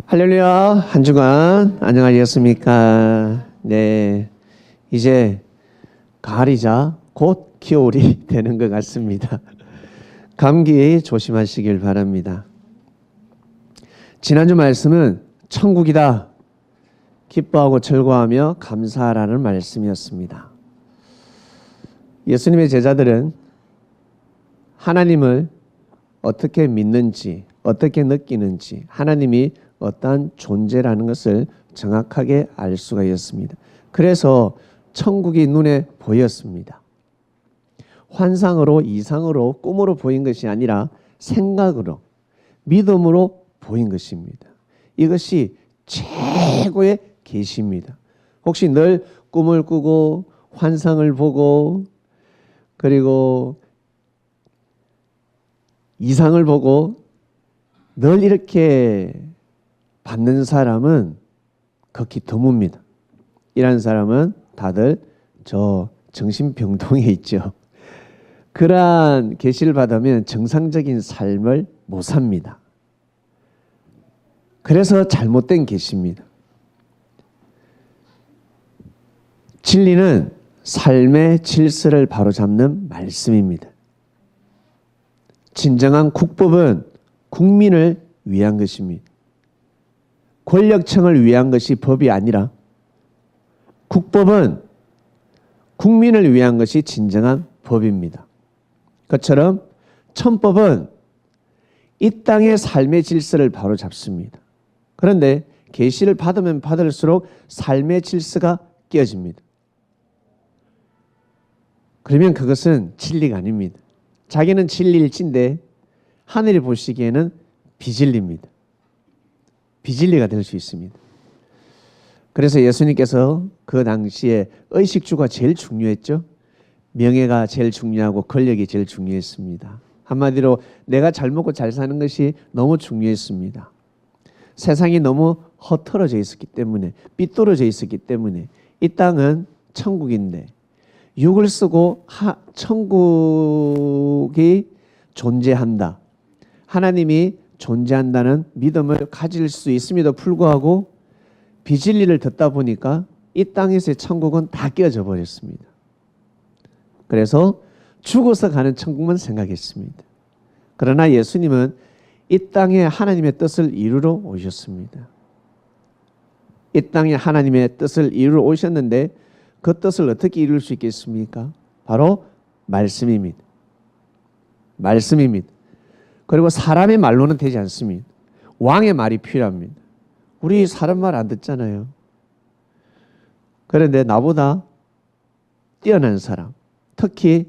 할렐루야, 한 주간 안녕하셨습니까? 네, 이제 가을이자 곧 겨울이 되는 것 같습니다. 감기 조심하시길 바랍니다. 지난주 말씀은 천국이다, 기뻐하고 즐거워하며 감사하라는 말씀이었습니다. 예수님의 제자들은 하나님을 어떻게 믿는지, 어떻게 느끼는지, 하나님이 어떠한 존재라는 것을 정확하게 알 수가 있었습니다. 그래서 천국이 눈에 보였습니다. 환상으로, 이상으로, 꿈으로 보인 것이 아니라 생각으로, 믿음으로 보인 것입니다. 이것이 최고의 계시입니다. 혹시 늘 꿈을 꾸고 환상을 보고 그리고 이상을 보고 늘 이렇게 받는 사람은 극히 드뭅니다. 이런 사람은 다들 저 정신병동에 있죠. 그러한 계시를 받으면 정상적인 삶을 못 삽니다. 그래서 잘못된 계시입니다. 진리는 삶의 질서를 바로잡는 말씀입니다. 진정한 국법은 국민을 위한 것입니다. 권력층을 위한 것이 법이 아니라 국법은 국민을 위한 것이 진정한 법입니다. 그처럼 천법은 이 땅의 삶의 질서를 바로잡습니다. 그런데 계시를 받으면 받을수록 삶의 질서가 깨어집니다. 그러면 그것은 진리가 아닙니다. 자기는 진리일진데 하늘이 보시기에는 비진리입니다. 비진리가 될 수 있습니다. 그래서 예수님께서 그 당시에 의식주가 제일 중요했죠. 명예가 제일 중요하고 권력이 제일 중요했습니다. 한마디로 내가 잘 먹고 잘 사는 것이 너무 중요했습니다. 세상이 너무 허털어져 있었기 때문에, 삐뚤어져 있었기 때문에 이 땅은 천국인데 육을 쓰고 천국이 존재한다, 하나님이 존재한다는 믿음을 가질 수 있음에도 불구하고 비진리를 듣다 보니까 이 땅에서의 천국은 다 깨어져 버렸습니다. 그래서 죽어서 가는 천국만 생각했습니다. 그러나 예수님은 이 땅에 하나님의 뜻을 이루러 오셨습니다. 이 땅에 하나님의 뜻을 이루러 오셨는데 그 뜻을 어떻게 이룰 수 있겠습니까? 바로 말씀입니다. 말씀입니다. 그리고 사람의 말로는 되지 않습니다. 왕의 말이 필요합니다. 우리 사람 말 안 듣잖아요. 그런데 나보다 뛰어난 사람, 특히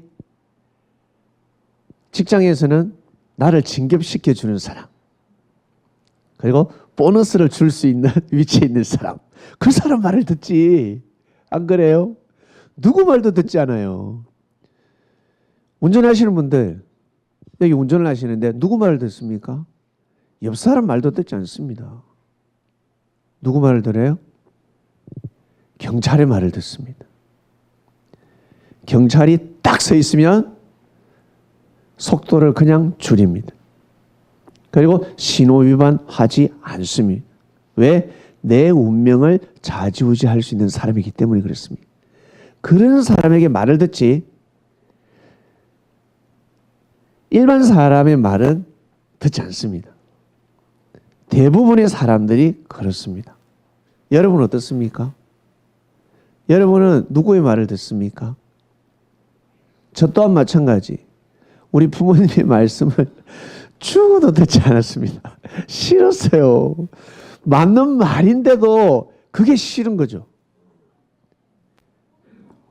직장에서는 나를 진급시켜주는 사람, 그리고 보너스를 줄 수 있는 위치에 있는 사람, 그 사람 말을 듣지. 안 그래요? 누구 말도 듣지 않아요. 운전하시는 분들 여기 운전을 하시는데 누구 말을 듣습니까? 옆 사람 말도 듣지 않습니다. 누구 말을 들어요? 경찰의 말을 듣습니다. 경찰이 딱 서 있으면 속도를 그냥 줄입니다. 그리고 신호 위반하지 않습니다. 왜? 내 운명을 좌지우지할 수 있는 사람이기 때문에 그렇습니다. 그런 사람에게 말을 듣지 일반 사람의 말은 듣지 않습니다. 대부분의 사람들이 그렇습니다. 여러분 어떻습니까? 여러분은 누구의 말을 듣습니까? 저 또한 마찬가지. 우리 부모님의 말씀을 죽어도 듣지 않았습니다. 싫었어요. 맞는 말인데도 그게 싫은 거죠.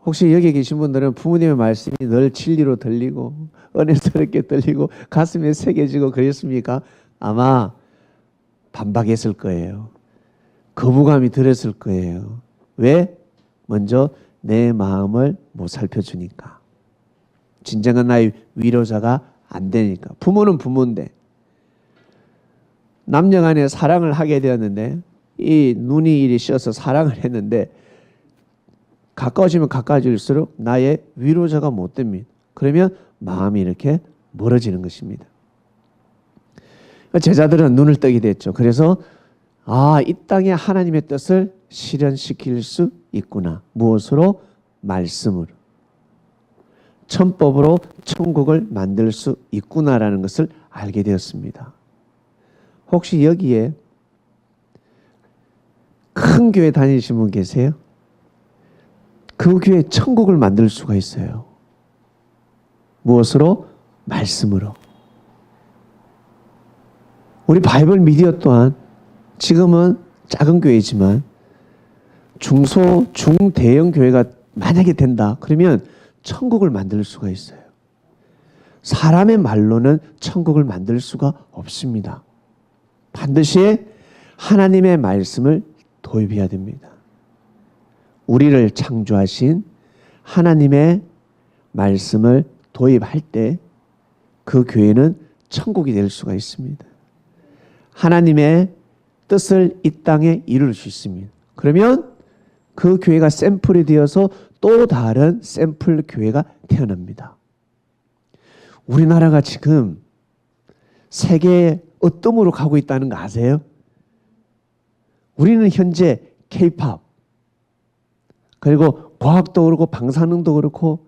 혹시 여기 계신 분들은 부모님의 말씀이 늘 진리로 들리고 은혜스럽게 들리고 가슴에 새겨지고 그랬습니까? 아마 반박했을 거예요. 거부감이 들었을 거예요. 왜? 먼저 내 마음을 못 살펴주니까. 진정한 나의 위로자가 안 되니까. 부모는 부모인데 남녀 간에 사랑을 하게 되었는데 이 눈이 이리 씌어서 사랑을 했는데 가까워지면 가까워질수록 나의 위로자가 못 됩니다. 그러면 마음이 이렇게 멀어지는 것입니다. 제자들은 눈을 뜨게 됐죠. 그래서 아, 이 땅에 하나님의 뜻을 실현시킬 수 있구나. 무엇으로? 말씀으로. 천법으로 천국을 만들 수 있구나라는 것을 알게 되었습니다. 혹시 여기에 큰 교회 다니시는 분 계세요? 그 교회 천국을 만들 수가 있어요. 무엇으로? 말씀으로. 우리 바이블 미디어 또한 지금은 작은 교회지만 중소, 중대형 교회가 만약에 된다. 그러면 천국을 만들 수가 있어요. 사람의 말로는 천국을 만들 수가 없습니다. 반드시 하나님의 말씀을 도입해야 됩니다. 우리를 창조하신 하나님의 말씀을 도입할 때 그 교회는 천국이 될 수가 있습니다. 하나님의 뜻을 이 땅에 이룰 수 있습니다. 그러면 그 교회가 샘플이 되어서 또 다른 샘플 교회가 태어납니다. 우리나라가 지금 세계의 어떤 으로 가고 있다는 거 아세요? 우리는 현재 K-팝 그리고 과학도 그렇고 방사능도 그렇고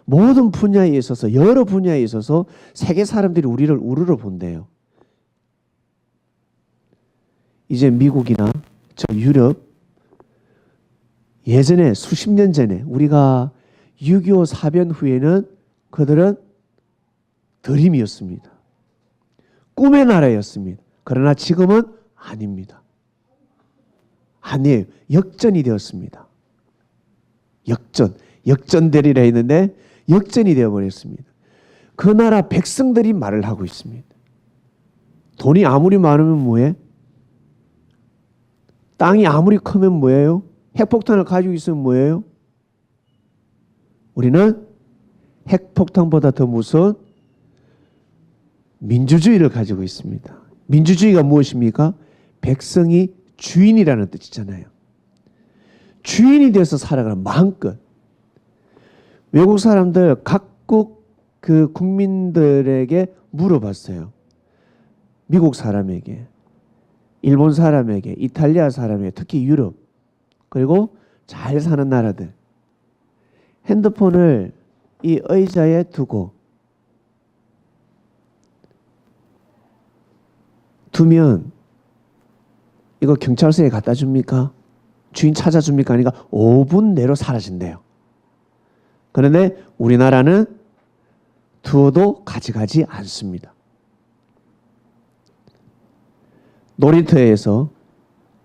모든 분야에 있어서 여러 분야에 있어서 세계 사람들이 우리를 우러러 본대요. 이제 미국이나 저 유럽 예전에 수십 년 전에 우리가 6.25 사변 후에는 그들은 드림이었습니다. 꿈의 나라였습니다. 그러나 지금은 아닙니다. 아니에요. 역전이 되었습니다. 역전되리라 했는데 역전이 되어버렸습니다. 그 나라 백성들이 말을 하고 있습니다. 돈이 아무리 많으면 뭐해? 땅이 아무리 크면 뭐예요? 핵폭탄을 가지고 있으면 뭐예요? 우리는 핵폭탄보다 더 무서운 민주주의를 가지고 있습니다. 민주주의가 무엇입니까? 백성이 주인이라는 뜻이잖아요. 주인이 되어서 살아가는 마음껏. 외국 사람들 각국 그 국민들에게 물어봤어요. 미국 사람에게, 일본 사람에게, 이탈리아 사람에게, 특히 유럽, 그리고 잘 사는 나라들. 핸드폰을 이 의자에 두면 이거 경찰서에 갖다 줍니까? 주인 찾아줍니까? 아니까 5분 내로 사라진대요. 그런데 우리나라는 두어도 가져가지 않습니다. 놀이터에서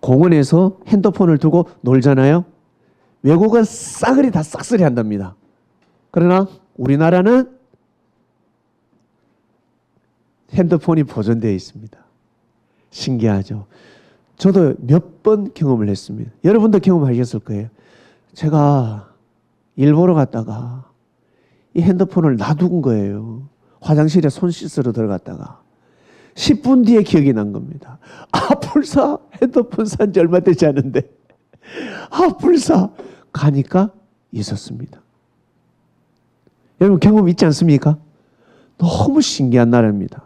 공원에서 핸드폰을 두고 놀잖아요. 외국은 싸그리 다 싹쓸이 한답니다. 그러나 우리나라는 핸드폰이 보존되어 있습니다. 신기하죠. 저도 몇 번 경험을 했습니다. 여러분도 경험하셨을 거예요. 제가 일 보러 갔다가 이 핸드폰을 놔둔 거예요. 화장실에 손 씻으러 들어갔다가 10분 뒤에 기억이 난 겁니다. 불사 핸드폰 산 지 얼마 되지 않은데 불사 가니까 있었습니다. 여러분 경험 있지 않습니까? 너무 신기한 나라입니다.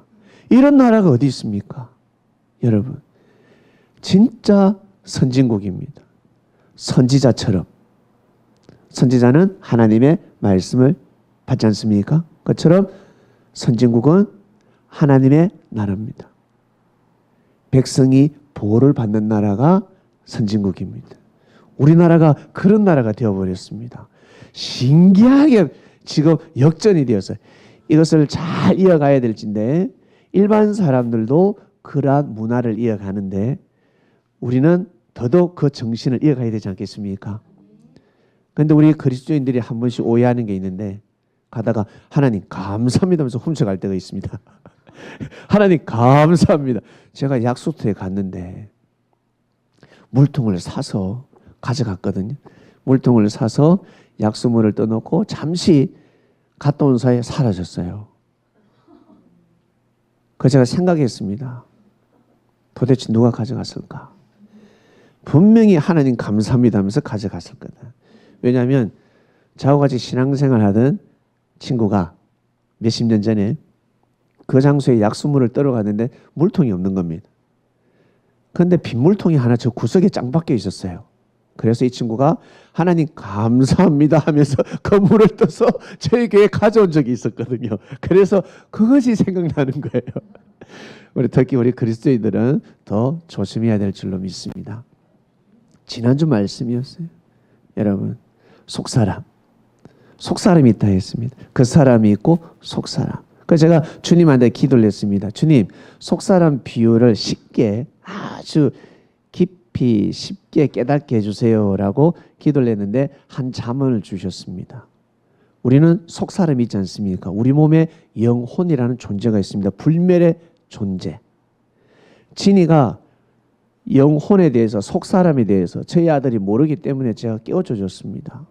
이런 나라가 어디 있습니까? 여러분 진짜 선진국입니다. 선지자처럼. 선지자는 하나님의 말씀을 받지 않습니까? 그처럼 선진국은 하나님의 나라입니다. 백성이 보호를 받는 나라가 선진국입니다. 우리나라가 그런 나라가 되어버렸습니다. 신기하게 지금 역전이 되었어요. 이것을 잘 이어가야 될진데 일반 사람들도 그러한 문화를 이어가는데 우리는 더더욱 그 정신을 이어가야 되지 않겠습니까? 그런데 우리 그리스도인들이 한 번씩 오해하는 게 있는데 가다가 하나님 감사합니다 하면서 훔쳐갈 때가 있습니다. 하나님 감사합니다. 제가 약수터에 갔는데 물통을 사서 가져갔거든요. 물통을 사서 약수물을 떠놓고 잠시 갔다 온 사이에 사라졌어요. 그래서 제가 생각했습니다. 도대체 누가 가져갔을까? 분명히 하나님 감사합니다 하면서 가져갔을 거다. 왜냐하면 저하고 같이 신앙생활 하던 친구가 몇십 년 전에 그 장소에 약수물을 떨어갔는데 물통이 없는 겁니다. 그런데 빗물통이 하나 저 구석에 짱 박혀 있었어요. 그래서 이 친구가 하나님 감사합니다 하면서 건물을 떠서 저희 교회에 가져온 적이 있었거든요. 그래서 그것이 생각나는 거예요. 특히 우리 그리스도인들은 더 조심해야 될 줄로 믿습니다. 지난주 말씀이었어요. 여러분, 속사람이 있다 했습니다. 그 사람이 있고 속사람. 그래서 제가 주님한테 기도를 했습니다. 주님, 속사람 비유를 쉽게 아주 깊이 쉽게 깨닫게 해주세요라고 기도를 했는데 한 잠언을 주셨습니다. 우리는 속사람이 있지 않습니까? 우리 몸에 영혼이라는 존재가 있습니다. 불멸의 존재. 진이가 영혼에 대해서, 속사람에 대해서 저희 아들이 모르기 때문에 제가 깨워줘 줬습니다.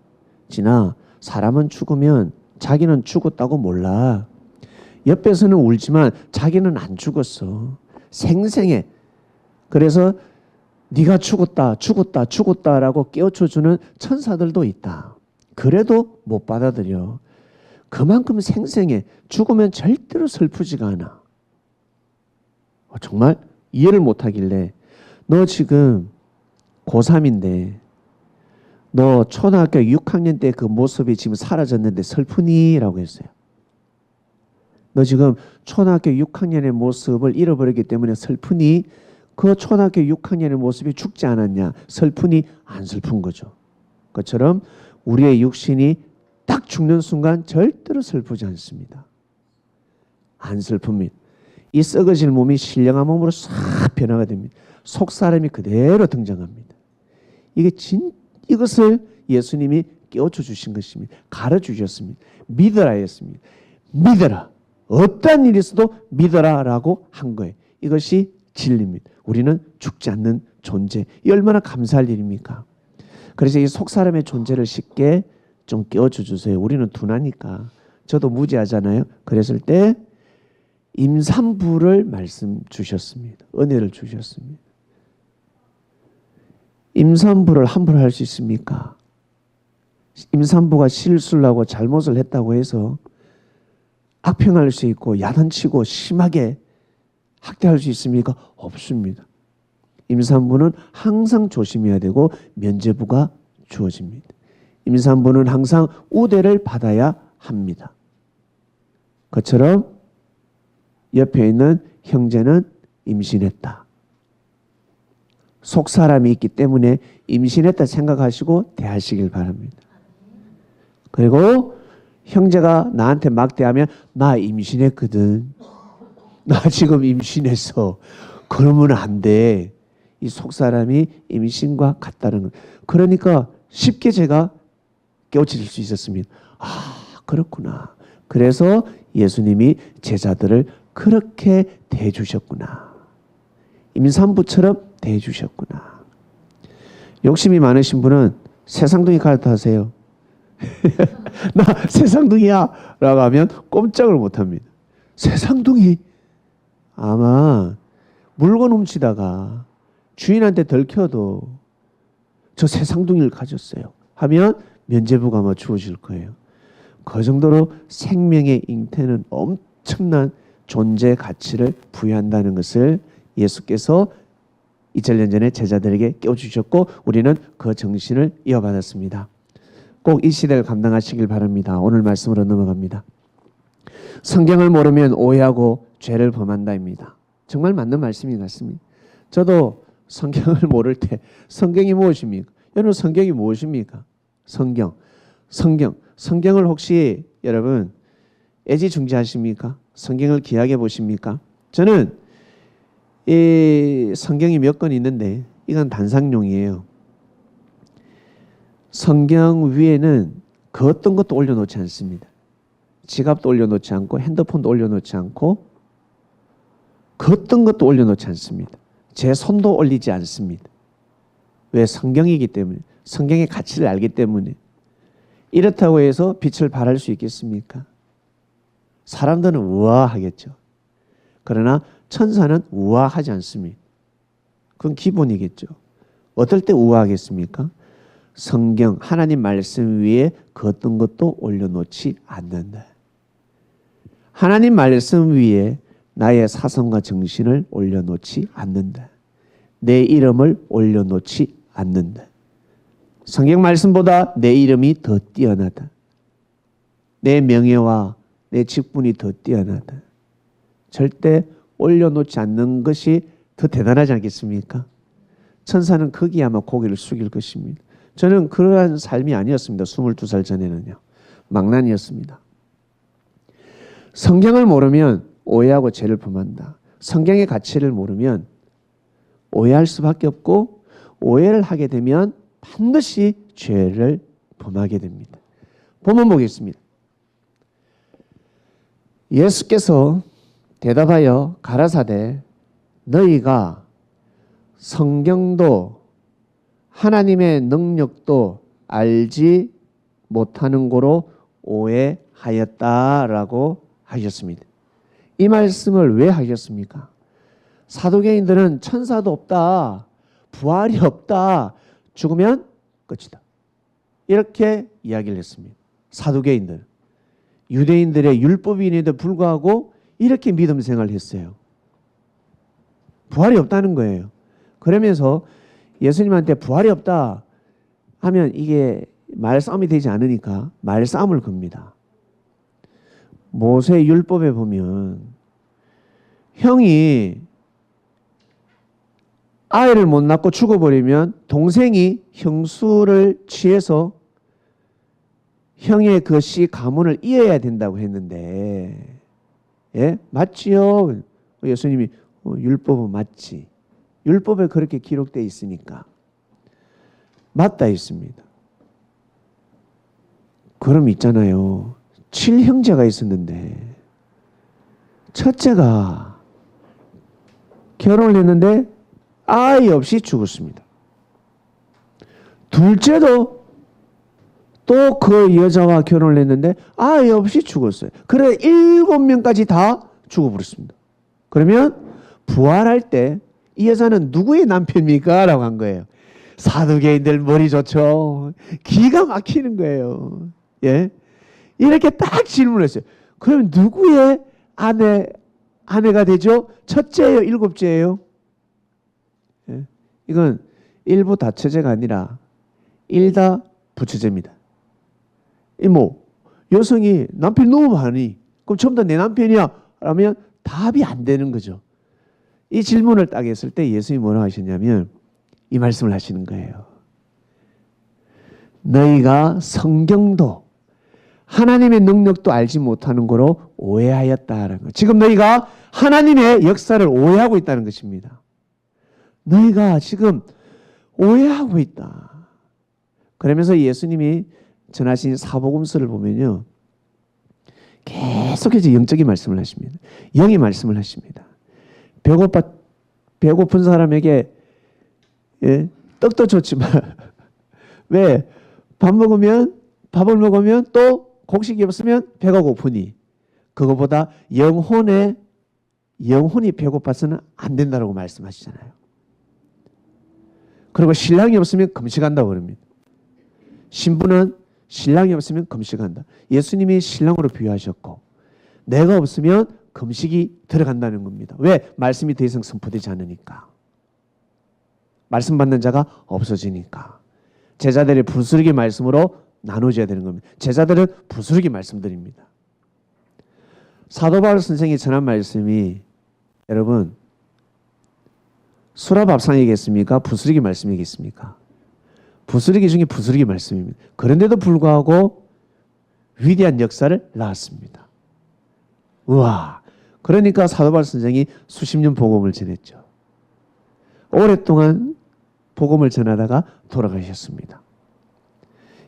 진아, 사람은 죽으면 자기는 죽었다고 몰라. 옆에서는 울지만 자기는 안 죽었어. 생생해. 그래서 네가 죽었다라고 깨워줘주는 천사들도 있다. 그래도 못 받아들여. 그만큼 생생해. 죽으면 절대로 슬프지가 않아. 정말 이해를 못하길래 너 지금 고3인데 너 초등학교 6학년 때 그 모습이 지금 사라졌는데 슬프니? 라고 했어요. 너 지금 초등학교 6학년의 모습을 잃어버렸기 때문에 슬프니? 그 초등학교 6학년의 모습이 죽지 않았냐? 슬프니? 안 슬픈 거죠. 그것처럼 우리의 육신이 딱 죽는 순간 절대로 슬프지 않습니다. 안 슬픕니다. 이 썩어질 몸이 신령한 몸으로 싹 변화가 됩니다. 속사람이 그대로 등장합니다. 이것을 예수님이 깨워쳐 주신 것입니다. 가르쳐 주셨습니다. 믿어라 했습니다. 믿어라. 어떤 일이 있어도 믿어라라고 한 거예요. 이것이 진리입니다. 우리는 죽지 않는 존재. 이 얼마나 감사할 일입니까? 그래서 이 속사람의 존재를 쉽게 좀 깨워쳐 주세요. 우리는 둔하니까. 저도 무지하잖아요. 그랬을 때 임산부를 말씀 주셨습니다. 은혜를 주셨습니다. 임산부를 함부로 할 수 있습니까? 임산부가 실수를 하고 잘못을 했다고 해서 악평할 수 있고 야단치고 심하게 학대할 수 있습니까? 없습니다. 임산부는 항상 조심해야 되고 면죄부가 주어집니다. 임산부는 항상 우대를 받아야 합니다. 그처럼 옆에 있는 형제는 임신했다. 속사람이 있기 때문에 임신했다 생각하시고 대하시길 바랍니다. 그리고 형제가 나한테 막대하면 나 임신했거든. 나 지금 임신했어. 그러면 안 돼. 이 속사람이 임신과 같다는 것. 그러니까 쉽게 제가 깨우칠 수 있었습니다. 아, 그렇구나. 그래서 예수님이 제자들을 그렇게 대해주셨구나. 임산부처럼 대해주셨구나. 욕심이 많으신 분은 새상둥이 갈아타세요. 나 새상둥이야 라고 하면 꼼짝을 못합니다. 새상둥이? 아마 물건 훔치다가 주인한테 들켜도 저 새상둥이를 가졌어요 하면 면죄부가 아마 주어질 거예요. 그 정도로 생명의 잉태는 엄청난 존재 가치를 부여한다는 것을 예수께서 2000년 전에 제자들에게 깨워주셨고 우리는 그 정신을 이어받았습니다. 꼭 이 시대를 감당하시길 바랍니다. 오늘 말씀으로 넘어갑니다. 성경을 모르면 오해하고 죄를 범한다입니다. 정말 맞는 말씀이 같습니다. 저도 성경을 모를 때 성경이 무엇입니까? 여러분 성경이 무엇입니까? 성경을 혹시 여러분 애지중지하십니까? 성경을 기하게 보십니까? 저는 이 성경이 몇 권 있는데 이건 단상용이에요. 성경 위에는 그 어떤 것도 올려놓지 않습니다. 지갑도 올려놓지 않고 핸드폰도 올려놓지 않고 그 어떤 것도 올려놓지 않습니다. 제 손도 올리지 않습니다. 왜? 성경이기 때문에. 성경의 가치를 알기 때문에. 이렇다고 해서 빛을 발할 수 있겠습니까? 사람들은 우아하겠죠. 그러나 천사는 우아하지 않습니다. 그건 기본이겠죠. 어떨 때 우아하겠습니까? 성경, 하나님 말씀 위에 그 어떤 것도 올려놓지 않는다. 하나님 말씀 위에 나의 사성과 정신을 올려놓지 않는다. 내 이름을 올려놓지 않는다. 성경 말씀보다 내 이름이 더 뛰어나다. 내 명예와 내 직분이 더 뛰어나다. 절대 올려놓지 않는 것이 더 대단하지 않겠습니까? 천사는 거기에 아마 고개를 숙일 것입니다. 저는 그러한 삶이 아니었습니다. 22살 전에는요. 망난이었습니다. 성경을 모르면 오해하고 죄를 범한다. 성경의 가치를 모르면 오해할 수밖에 없고 오해를 하게 되면 반드시 죄를 범하게 됩니다. 본문 보겠습니다. 예수께서 대답하여 가라사대 너희가 성경도 하나님의 능력도 알지 못하는 고로 오해하였다라고 하셨습니다. 이 말씀을 왜 하셨습니까? 사두개인들은 천사도 없다, 부활이 없다, 죽으면 끝이다. 이렇게 이야기를 했습니다. 사두개인들. 유대인들의 율법인에도 불구하고 이렇게 믿음 생활을 했어요. 부활이 없다는 거예요. 그러면서 예수님한테 부활이 없다 하면 이게 말싸움이 되지 않으니까 말싸움을 겁니다. 모세 율법에 보면 형이 아이를 못 낳고 죽어버리면 동생이 형수를 취해서 형의 그 씨 가문을 이어야 된다고 했는데, 예? 맞지요? 예수님이 율법은 맞지. 율법에 그렇게 기록되어 있으니까 맞다 했습니다. 그럼 있잖아요. 7형제가 있었는데 첫째가 결혼을 했는데 아이 없이 죽었습니다. 둘째도 또 그 여자와 결혼을 했는데 아이 없이 죽었어요. 그래 7명까지 다 죽어버렸습니다. 그러면 부활할 때 이 여자는 누구의 남편입니까? 라고 한 거예요. 사두개인들 머리 좋죠. 기가 막히는 거예요. 예? 이렇게 딱 질문을 했어요. 그럼 누구의 아내가 되죠? 첫째예요? 일곱째예요? 예? 이건 일부 다처제가 아니라 일다 부처제입니다. 여성이 남편이 너무 많으니 그럼 전부 다 내 남편이야 라면 답이 안 되는 거죠. 이 질문을 딱 했을 때 예수님이 뭐라고 하셨냐면 이 말씀을 하시는 거예요. 너희가 성경도 하나님의 능력도 알지 못하는 거로 오해하였다라는 거. 지금 너희가 하나님의 역사를 오해하고 있다는 것입니다. 너희가 지금 오해하고 있다. 그러면서 예수님이 전하신 사복음서를 보면요. 계속해서 영적인 말씀을 하십니다. 영의 말씀을 하십니다. 배고픈 사람에게 떡도 좋지만 왜 밥을 먹으면 또 곡식이 없으면 배가 고프니 그거보다 영혼이 배고파서는 안 된다고 말씀하시잖아요. 그리고 신랑이 없으면 금식한다고 그럽니다. 신부는 신랑이 없으면 금식한다. 예수님이 신랑으로 비유하셨고 내가 없으면 금식이 들어간다는 겁니다. 왜? 말씀이 더 이상 선포되지 않으니까. 말씀 받는 자가 없어지니까. 제자들의 부스러기 말씀으로 나눠줘야 되는 겁니다. 제자들은 부스러기 말씀드립니다. 사도 바울 선생이 전한 말씀이 여러분 수라밥상이겠습니까? 부스러기 말씀이겠습니까? 부스러기 중에 부스러기 말씀입니다. 그런데도 불구하고 위대한 역사를 낳았습니다. 우와! 그러니까 사도 바울 선생이 수십 년 복음을 전했죠. 오랫동안 복음을 전하다가 돌아가셨습니다.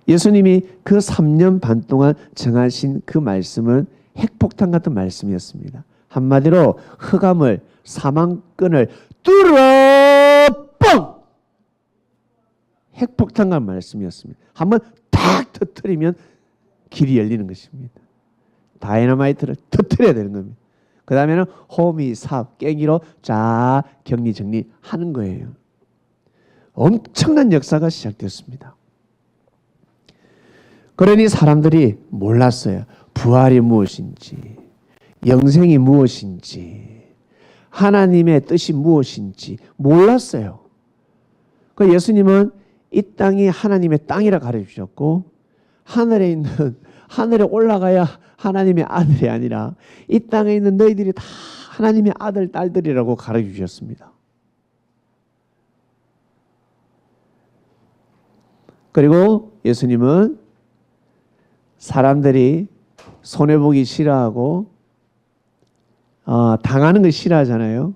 예수님이 그 3년 반 동안 정하신 그 말씀은 핵폭탄 같은 말씀이었습니다. 한마디로 흑암을 사망권을 뚫어 뻥! 핵폭탄 같은 말씀이었습니다. 한번 탁 터뜨리면 길이 열리는 것입니다. 다이너마이트를 터뜨려야 되는 겁니다. 그 다음에는 호미, 삽, 깽이로 쫙 격리정리하는 거예요. 엄청난 역사가 시작되었습니다. 그러니 사람들이 몰랐어요. 부활이 무엇인지, 영생이 무엇인지, 하나님의 뜻이 무엇인지 몰랐어요. 그 예수님은 이 땅이 하나님의 땅이라 가르쳐 주셨고 하늘에 올라가야 하나님의 아들이 아니라 이 땅에 있는 너희들이 다 하나님의 아들, 딸들이라고 가르쳐 주셨습니다. 그리고 예수님은 사람들이 손해보기 싫어하고 당하는 걸 싫어하잖아요.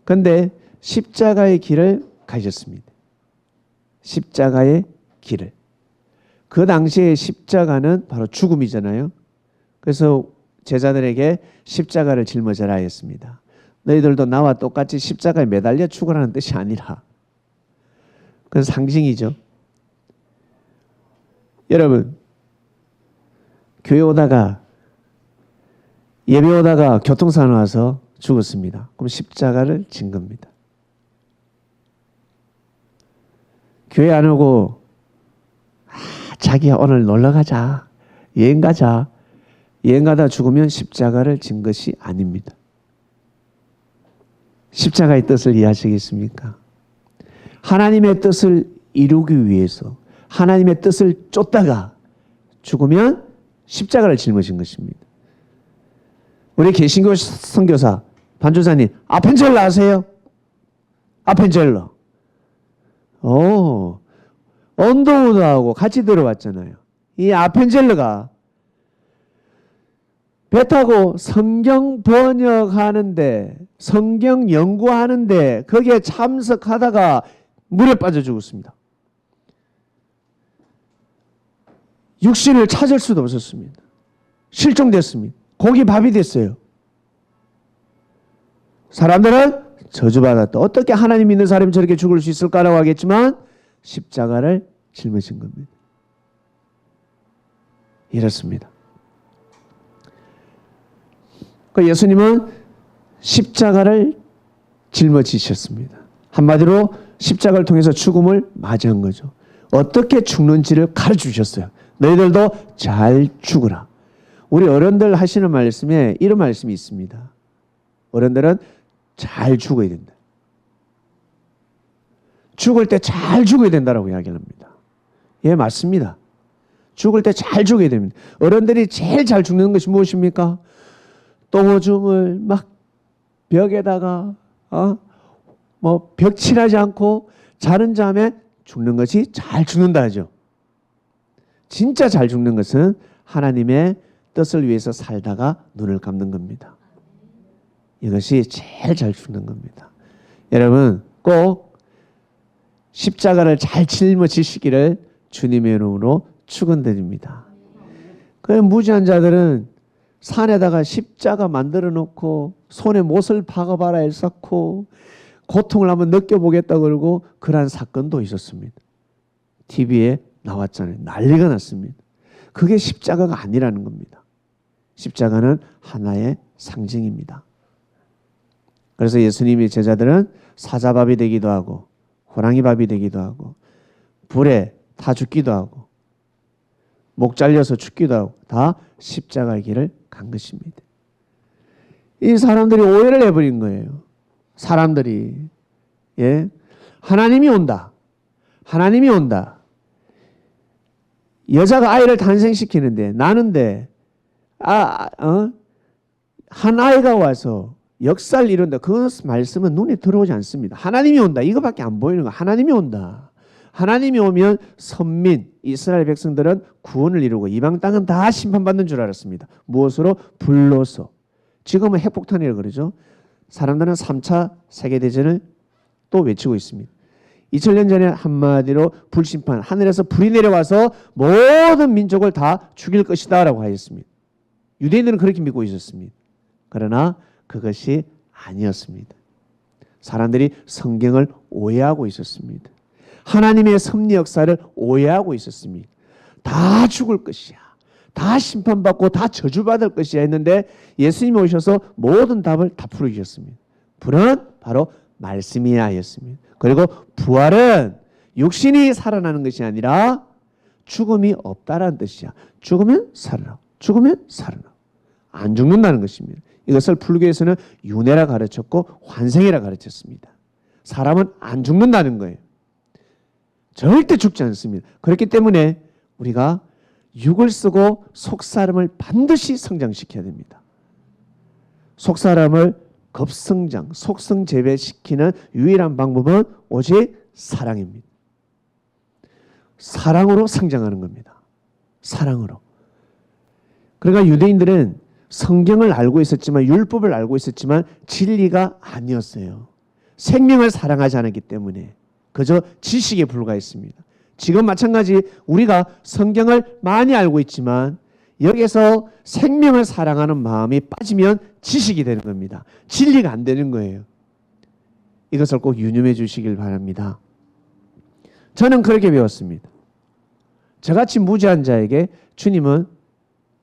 그런데 십자가의 길을 가셨습니다. 십자가의 길을. 그 당시에 십자가는 바로 죽음이잖아요. 그래서 제자들에게 십자가를 짊어져라 했습니다. 너희들도 나와 똑같이 십자가에 매달려 죽으라는 뜻이 아니라 그건 상징이죠. 여러분, 교회 오다가 예배 오다가 교통사고 나서 죽었습니다. 그럼 십자가를 진 겁니다. 교회 안 오고 자기야 오늘 놀러 가자, 여행 가자, 여행 가다 죽으면 십자가를 진 것이 아닙니다. 십자가의 뜻을 이해하시겠습니까? 하나님의 뜻을 이루기 위해서 하나님의 뜻을 쫓다가 죽으면 십자가를 짊어진 것입니다. 우리 개신교 선교사 반주사님 아펜젤러 아세요? 아펜젤러. 언더우드하고 같이 들어왔잖아요. 이 아펜젤러가 배 타고 성경 번역하는데 성경 연구하는데 거기에 참석하다가 물에 빠져 죽었습니다. 육신을 찾을 수도 없었습니다. 실종됐습니다. 고기 밥이 됐어요. 사람들은 저주받았다. 어떻게 하나님 믿는 사람이 저렇게 죽을 수 있을까라고 하겠지만 십자가를 짊어진 겁니다. 이렇습니다. 그 예수님은 십자가를 짊어지셨습니다. 한마디로 십자가를 통해서 죽음을 맞이한 거죠. 어떻게 죽는지를 가르쳐 주셨어요. 너희들도 잘 죽으라. 우리 어른들 하시는 말씀에 이런 말씀이 있습니다. 어른들은 잘 죽어야 된다. 죽을 때 잘 죽어야 된다라고 이야기합니다. 예, 맞습니다. 죽을 때 잘 죽어야 됩니다. 어른들이 제일 잘 죽는 것이 무엇입니까? 똥오줌을 막 벽에다가 벽칠하지 않고 자는 잠에 죽는 것이 잘 죽는다 하죠. 진짜 잘 죽는 것은 하나님의 뜻을 위해서 살다가 눈을 감는 겁니다. 이것이 제일 잘 죽는 겁니다. 여러분 꼭 십자가를 잘 짊어지시기를 주님의 이름으로 축원드립니다. 그 무지한 자들은 산에다가 십자가 만들어 놓고 손에 못을 박아봐라 했었고 고통을 한번 느껴보겠다 그러고 그러한 사건도 있었습니다. TV에 나왔잖아요. 난리가 났습니다. 그게 십자가가 아니라는 겁니다. 십자가는 하나의 상징입니다. 그래서 예수님의 제자들은 사자밥이 되기도 하고 호랑이밥이 되기도 하고 불에 타 죽기도 하고 목 잘려서 죽기도 하고 다 십자가의 길을 간 것입니다. 이 사람들이 오해를 해버린 거예요. 사람들이 하나님이 온다. 하나님이 온다. 여자가 아이를 탄생시키는데 나는데 한 아이가 와서 역사를 이룬다. 그 말씀은 눈에 들어오지 않습니다. 하나님이 온다. 이거밖에 안 보이는 거야. 하나님이 온다. 하나님이 오면 선민 이스라엘 백성들은 구원을 이루고 이방 땅은 다 심판받는 줄 알았습니다. 무엇으로? 불로서. 지금은 핵폭탄이라고 그러죠. 사람들은 3차 세계대전을 또 외치고 있습니다. 2000년 전에 한마디로 불심판, 하늘에서 불이 내려와서 모든 민족을 다 죽일 것이다 라고 하였습니다. 유대인들은 그렇게 믿고 있었습니다. 그러나 그것이 아니었습니다. 사람들이 성경을 오해하고 있었습니다. 하나님의 섭리 역사를 오해하고 있었습니다. 다 죽을 것이야. 다 심판받고 다 저주받을 것이야 했는데 예수님이 오셔서 모든 답을 다 풀어주셨습니다. 불은 바로 말씀이야 하였습니다. 그리고 부활은 육신이 살아나는 것이 아니라 죽음이 없다라는 뜻이야. 죽으면 살아나고 죽으면 살아나고 안 죽는다는 것입니다. 이것을 불교에서는 윤회라 가르쳤고 환생이라 가르쳤습니다. 사람은 안 죽는다는 거예요. 절대 죽지 않습니다. 그렇기 때문에 우리가 육을 쓰고 속사람을 반드시 성장시켜야 됩니다. 속사람을 급성장, 속성재배시키는 유일한 방법은 오직 사랑입니다. 사랑으로 성장하는 겁니다. 사랑으로. 그러니까 유대인들은 성경을 알고 있었지만, 율법을 알고 있었지만 진리가 아니었어요. 생명을 사랑하지 않았기 때문에 그저 지식에 불과했습니다. 지금 마찬가지 우리가 성경을 많이 알고 있지만 여기서 생명을 사랑하는 마음이 빠지면 지식이 되는 겁니다. 진리가 안 되는 거예요. 이것을 꼭 유념해 주시길 바랍니다. 저는 그렇게 배웠습니다. 저같이 무지한 자에게 주님은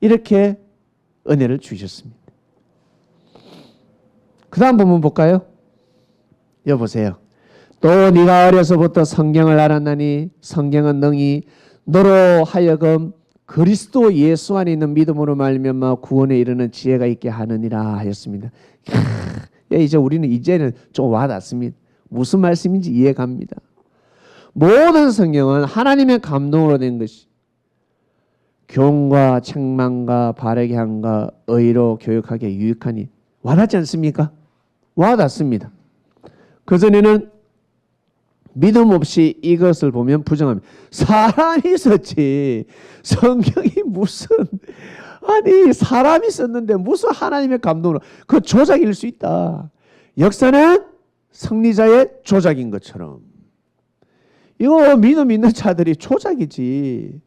이렇게 은혜를 주셨습니다. 그 다음 본문 볼까요? 여보세요. 또 네가 어려서부터 성경을 알았나니 성경은 능히 너로 하여금 그리스도 예수 안에 있는 믿음으로 말미암아 구원에 이르는 지혜가 있게 하느니라 하였습니다. 이제 우리는 이제는 좀 와닿습니다. 무슨 말씀인지 이해갑니다. 모든 성경은 하나님의 감동으로 된 것이 교훈과 책망과 바르게 함과 의로 교육하게 유익하니 와닿지 않습니까? 와닿습니다. 그전에는 믿음 없이 이것을 보면 부정합니다. 사람이 썼지 성경이 무슨, 아니 사람이 썼는데 무슨 하나님의 감동으로, 그 조작일 수 있다. 역사는 승리자의 조작인 것처럼 이거 믿음 있는 자들이 조작이지.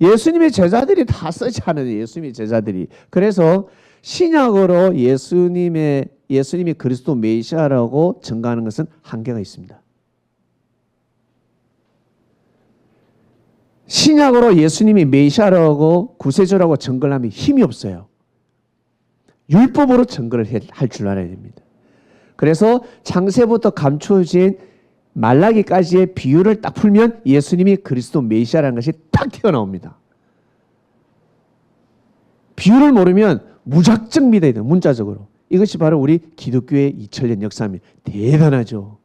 예수님의 제자들이 다 쓰지 않아요. 예수님의 제자들이. 그래서 신약으로 예수님이 그리스도 메시아라고 증거하는 것은 한계가 있습니다. 신약으로 예수님이 메시아라고 구세주라고 증거를 하면 힘이 없어요. 율법으로 증거를 할 줄 알아야 됩니다. 그래서 창세부터 감추어진 말라기까지의 비유를 딱 풀면 예수님이 그리스도 메시아라는 것이 딱 튀어나옵니다. 비유를 모르면 무작정 믿어야 돼요. 문자적으로. 이것이 바로 우리 기독교의 2000년 역사입니다. 대단하죠.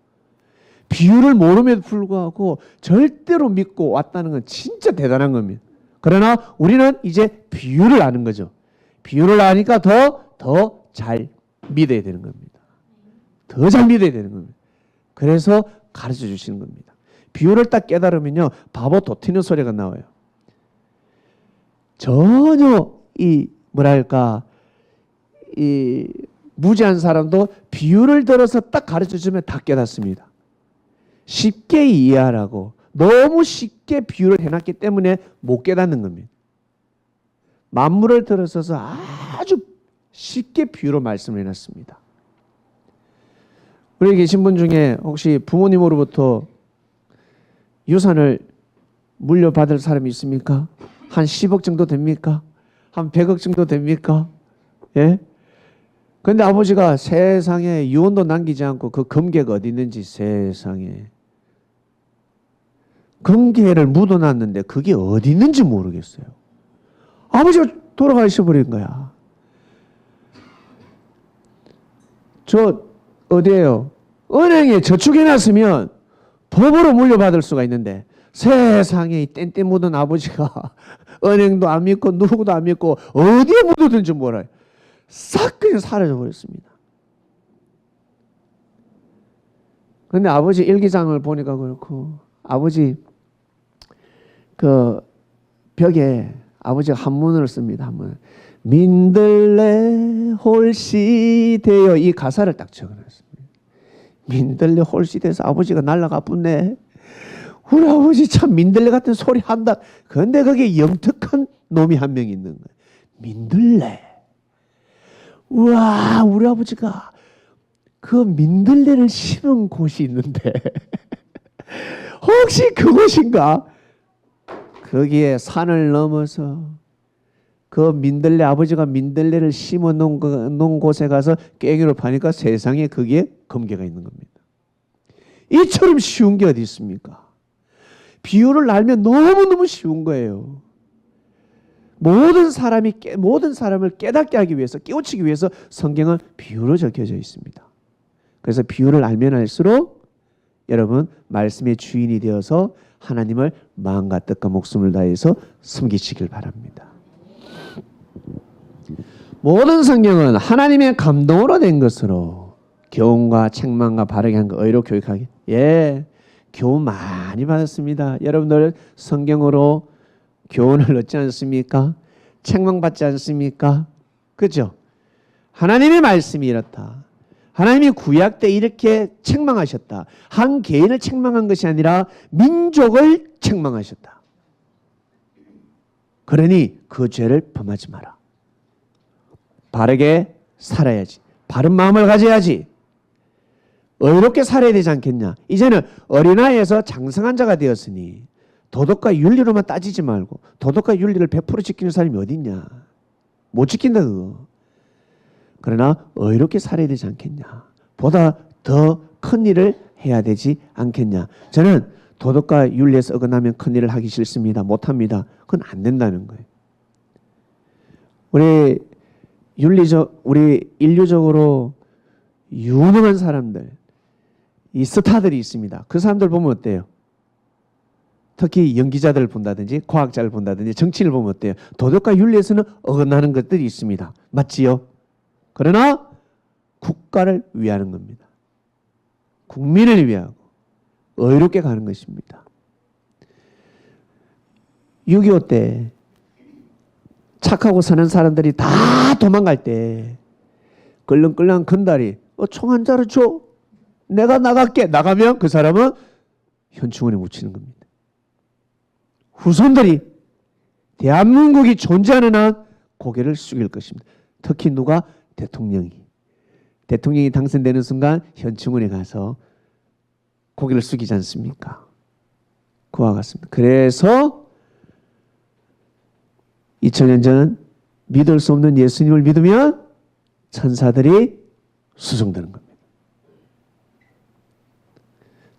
비유를 모름에도 불구하고 절대로 믿고 왔다는 건 진짜 대단한 겁니다. 그러나 우리는 이제 비유를 아는 거죠. 비유를 아니까 더 잘 믿어야 되는 겁니다. 더 잘 믿어야 되는 겁니다. 그래서 가르쳐 주시는 겁니다. 비유를 딱 깨달으면요, 바보 도튀는 소리가 나와요. 전혀 이 무지한 사람도 비유를 들어서 딱 가르쳐 주면 다 깨닫습니다. 쉽게 이해하라고 너무 쉽게 비유를 해놨기 때문에 못 깨닫는 겁니다. 만물을 들어서서 아주 쉽게 비유로 말씀을 해놨습니다. 우리 계신 분 중에 혹시 부모님으로부터 유산을 물려받을 사람이 있습니까? 한 10억 정도 됩니까? 한 100억 정도 됩니까? 예? 근데 아버지가 세상에 유언도 남기지 않고 그 금괴가 어디 있는지, 세상에 금괴를 묻어놨는데 그게 어디 있는지 모르겠어요. 아버지가 돌아가셔 버린 거야. 저 어디에요? 은행에 저축해놨으면 법으로 물려받을 수가 있는데 세상에 이 땡땡 묻은 아버지가 은행도 안 믿고 누구도 안 믿고 어디에 묻어든지 몰라요. 싹 그냥 사라져 버렸습니다. 그런데 아버지 일기장을 보니까 그렇고, 아버지 그 벽에 아버지가 한문을 씁니다. 한문. 민들레 홀씨되어, 이 가사를 딱 적어놨습니다. 민들레 홀씨돼서 아버지가 날라가 뿐네. 우리 아버지 참 민들레 같은 소리 한다. 그런데 거기에 영특한 놈이 한 명 있는 거예요. 민들레. 우와, 우리 아버지가 그 민들레를 심은 곳이 있는데 혹시 그곳인가? 거기에 산을 넘어서 그 민들레, 아버지가 민들레를 심어 놓은 곳에 가서 깽이를 파니까 세상에 거기에 금괴가 있는 겁니다. 이처럼 쉬운 게 어디 있습니까? 비유를 알면 너무너무 쉬운 거예요. 모든 사람을 깨닫게 하기 위해서, 깨우치기 위해서 성경은 비유로 적혀져 있습니다. 그래서 비유를 알면 알수록 여러분 말씀의 주인이 되어서 하나님을 마음과 뜻과 목숨을 다해서 섬기시길 바랍니다. 모든 성경은 하나님의 감동으로 된 것으로 교훈과 책망과 바르게 한 거 의로 교육하기. 교훈 많이 받았습니다. 여러분들 성경으로 교훈을 얻지 않습니까? 책망받지 않습니까? 그죠? 하나님의 말씀이 이렇다. 하나님이 구약 때 이렇게 책망하셨다. 한 개인을 책망한 것이 아니라 민족을 책망하셨다. 그러니 그 죄를 범하지 마라. 바르게 살아야지. 바른 마음을 가져야지. 의롭게 살아야 되지 않겠냐. 이제는 어린아이에서 장성한 자가 되었으니 도덕과 윤리로만 따지지 말고 도덕과 윤리를 100% 지키는 사람이 어디 있냐. 못 지킨다 그거. 그러나 의롭게 살아야 되지 않겠냐. 보다 더 큰 일을 해야 되지 않겠냐. 저는 도덕과 윤리에서 어긋나면 큰 일을 하기 싫습니다. 못합니다. 그건 안 된다는 거예요. 우리 인류적으로 유능한 사람들, 이 스타들이 있습니다. 그 사람들 보면 어때요? 특히 연기자들을 본다든지 과학자를 본다든지 정치인을 보면 어때요? 도덕과 윤리에서는 어긋나는 것들이 있습니다. 맞지요? 그러나 국가를 위하는 겁니다. 국민을 위하고 의롭게 가는 것입니다. 6.25 때 착하고 선한 사람들이 다 도망갈 때 끌렁끌렁 건달이 총 한 자루 줘. 내가 나갈게. 나가면 그 사람은 현충원에 묻히는 겁니다. 후손들이 대한민국이 존재하는 한 고개를 숙일 것입니다. 특히 누가? 대통령이 당선되는 순간 현충원에 가서 고개를 숙이지 않습니까? 그와 같습니다. 그래서 2000년 전 믿을 수 없는 예수님을 믿으면 천사들이 수송되는 겁니다.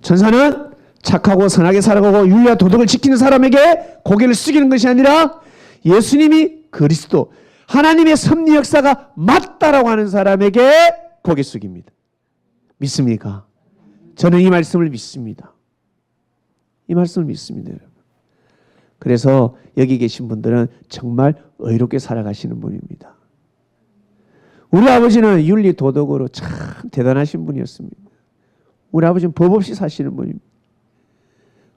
천사는 착하고 선하게 살아가고 윤리와 도덕을 지키는 사람에게 고개를 숙이는 것이 아니라 예수님이 그리스도 하나님의 섭리 역사가 맞다라고 하는 사람에게 고개 숙입니다. 믿습니까? 저는 이 말씀을 믿습니다. 이 말씀을 믿습니다, 여러분. 그래서 여기 계신 분들은 정말 의롭게 살아가시는 분입니다. 우리 아버지는 윤리 도덕으로 참 대단하신 분이었습니다. 우리 아버지는 법 없이 사시는 분입니다.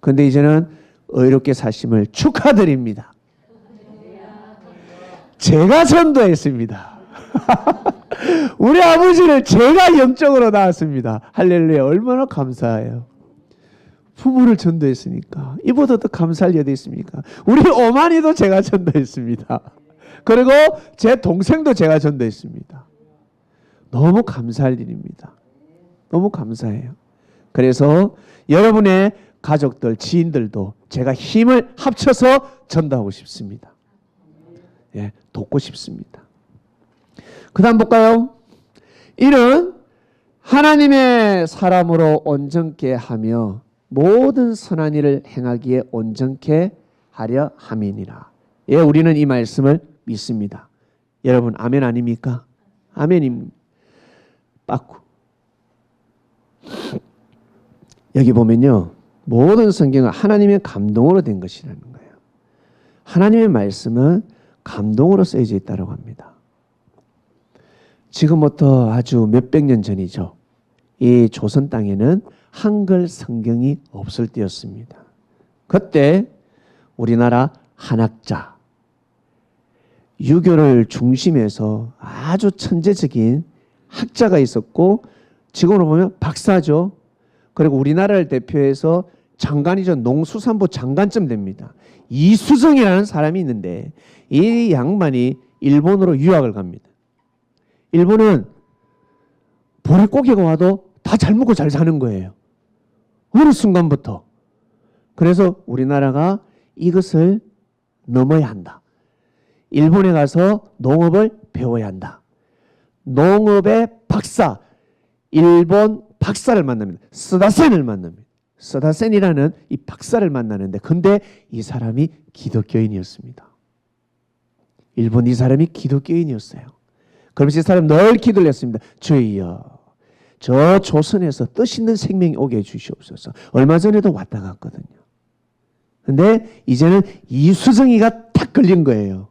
그런데 이제는 의롭게 사심을 축하드립니다. 제가 전도했습니다. 우리 아버지를 제가 영적으로 낳았습니다. 할렐루야. 얼마나 감사해요. 부모를 전도했으니까 이보다 더 감사할 여도 있습니까? 우리 어머니도 제가 전도했습니다. 그리고 제 동생도 제가 전도했습니다. 너무 감사할 일입니다. 너무 감사해요. 그래서 여러분의 가족들, 지인들도 제가 힘을 합쳐서 전도하고 싶습니다. 돕고 싶습니다. 그 다음 볼까요? 이는 하나님의 사람으로 온전케 하며 모든 선한 일을 행하기에 온전케 하려 함이니라. 우리는 이 말씀을 믿습니다. 여러분 아멘 아닙니까? 아멘입니다. 빠꾸. 여기 보면요. 모든 성경은 하나님의 감동으로 된 것이라는 거예요. 하나님의 말씀은 감동으로 쓰여져 있다고 합니다. 지금부터 아주 몇백 년 전이죠. 이 조선 땅에는 한글 성경이 없을 때였습니다. 그때 우리나라 한학자, 유교를 중심해서 아주 천재적인 학자가 있었고 지금으로 보면 박사죠. 그리고 우리나라를 대표해서 장관이죠. 농수산부 장관쯤 됩니다. 이수정이라는 사람이 있는데 이 양반이 일본으로 유학을 갑니다. 일본은 보릿고기가 와도 다 잘 먹고 잘 사는 거예요. 어느 순간부터. 그래서 우리나라가 이것을 넘어야 한다. 일본에 가서 농업을 배워야 한다. 농업의 박사, 일본 박사를 만납니다. 스다센을 만납니다. 스다센이라는 이 박사를 만나는데 근데 이 사람이 기독교인이었습니다. 일본 이 사람이 기독교인이었어요. 그러면서 이 사람 늘 기도를 했습니다. 주여 저 조선에서 뜻있는 생명이 오게 해주시옵소서. 얼마 전에도 왔다 갔거든요. 근데 이제는 이수정이가 탁 걸린 거예요.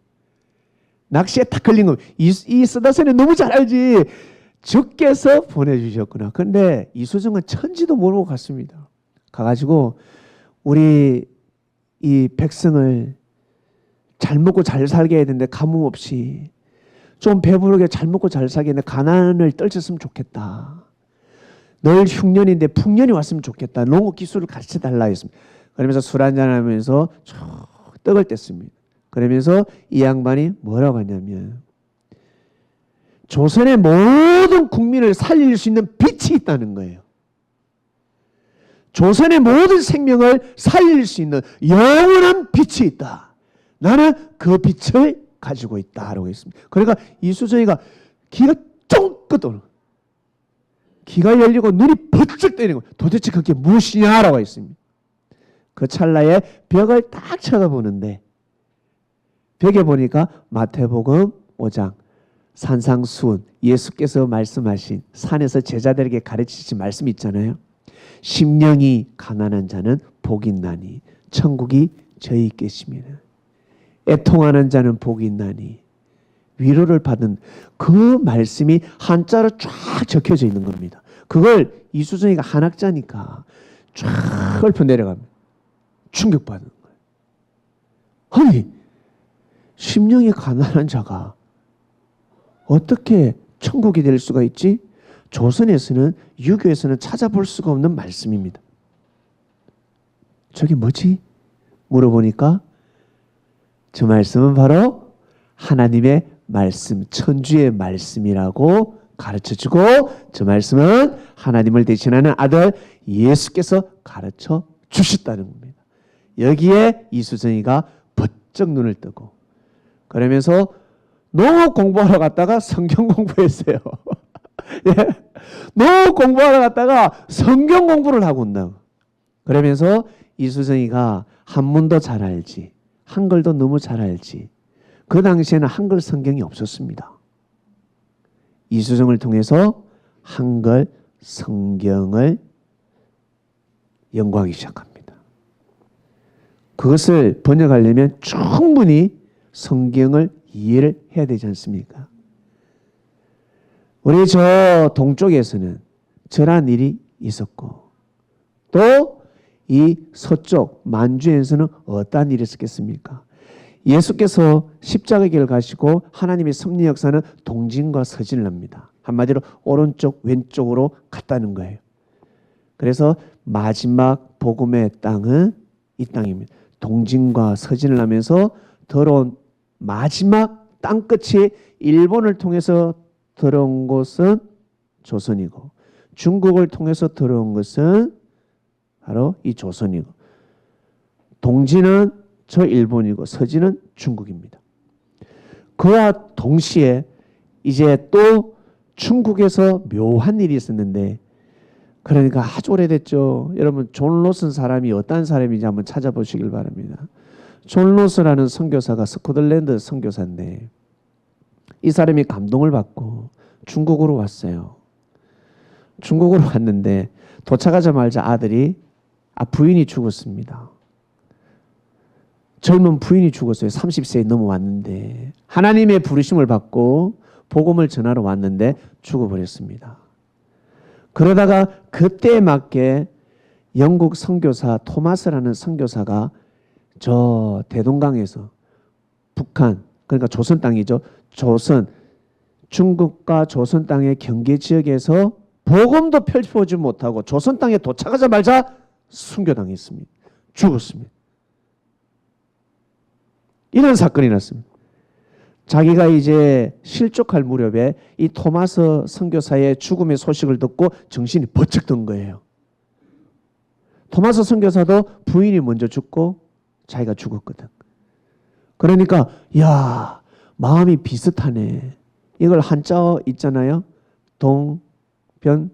낚시에 탁 걸린 겁니다. 이 쓰다선이 너무 잘 알지. 주께서 보내주셨구나. 근데 이수정은 천지도 모르고 갔습니다. 가가지고 우리 이 백성을 잘 먹고 잘 살게 해야 되는데 가뭄 없이 좀 배부르게 잘 먹고 잘 살게 했는데 가난을 떨쳤으면 좋겠다. 늘 흉년인데 풍년이 왔으면 좋겠다. 농업 기술을 가르쳐 달라 했습니다. 그러면서 술 한잔 하면서 쭉 떡을 뗐습니다. 그러면서 이 양반이 뭐라고 하냐면 조선의 모든 국민을 살릴 수 있는 빛이 있다는 거예요. 조선의 모든 생명을 살릴 수 있는 영원한 빛이 있다. 나는 그 빛을 가지고 있다라고 했습니다. 그러니까 이수정이가 귀가 쫑긋 도는 귀가 열리고 눈이 번쩍 뜨이는 거예요. 도대체 그게 무엇이냐라고 했습니다. 그 찰나에 벽을 딱 쳐다보는데 벽에 보니까 마태복음 5장 산상수훈 예수께서 말씀하신 산에서 제자들에게 가르치신 말씀 있잖아요. 심령이 가난한 자는 복이 있나니 천국이 저희 있겠습니다. 애통하는 자는 복이 있나니 위로를 받은 그 말씀이 한자로 쫙 적혀져 있는 겁니다. 그걸 이수정이가 한학자니까 쫙 읊어 내려갑니다. 충격받은 거예요. 아니 심령이 가난한 자가 어떻게 천국이 될 수가 있지? 조선에서는 유교에서는 찾아볼 수가 없는 말씀입니다. 저게 뭐지? 물어보니까 저 말씀은 바로 하나님의 말씀, 천주의 말씀이라고 가르쳐주고 저 말씀은 하나님을 대신하는 아들 예수께서 가르쳐 주셨다는 겁니다. 여기에 이수정이가 번쩍 눈을 뜨고 그러면서 농업 공부하러 갔다가 성경 공부했어요. 예. 농업 공부하러 갔다가 성경 공부를 하고 온다고. 그러면서 이수정이가 한문도 잘 알지 한글도 너무 잘 알지. 그 당시에는 한글 성경이 없었습니다. 이수정을 통해서 한글 성경을 연구하기 시작합니다. 그것을 번역하려면 충분히 성경을 이해를 해야 되지 않습니까? 우리 저 동쪽에서는 저런 일이 있었고 또 이 서쪽 만주에서는 어떠한 일이 있었겠습니까? 예수께서 십자가 길을 가시고 하나님의 섭리 역사는 동진과 서진을 합니다. 한마디로 오른쪽 왼쪽으로 갔다는 거예요. 그래서 마지막 복음의 땅은 이 땅입니다. 동진과 서진을 하면서 들어온 마지막 땅끝이 일본을 통해서 들어온 곳은 조선이고 중국을 통해서 들어온 것은 바로 이 조선이고 동진은 저 일본이고 서진은 중국입니다. 그와 동시에 이제 또 중국에서 묘한 일이 있었는데 그러니까 아주 오래됐죠. 여러분 존 로슨 사람이 어떤 사람인지 한번 찾아보시길 바랍니다. 존 로스라는 선교사가 스코틀랜드 선교사인데 이 사람이 감동을 받고 중국으로 왔어요. 중국으로 왔는데 도착하자마자 부인이 죽었습니다. 젊은 부인이 죽었어요. 30세에 넘어왔는데 하나님의 부르심을 받고 복음을 전하러 왔는데 죽어버렸습니다. 그러다가 그때에 맞게 영국 선교사 토마스라는 선교사가 저 대동강에서 북한 그러니까 조선 땅이죠. 중국과 조선 땅의 경계 지역에서 복음도 펼쳐보지 못하고 조선 땅에 도착하자마자 순교당했습니다. 죽었습니다. 이런 사건이 났습니다. 자기가 이제 실족할 무렵에 이 토마스 선교사의 죽음의 소식을 듣고 정신이 번쩍 든 거예요. 토마스 선교사도 부인이 먼저 죽고 자기가 죽었거든. 그러니까 야 마음이 비슷하네. 이걸 한자 있잖아요. 동변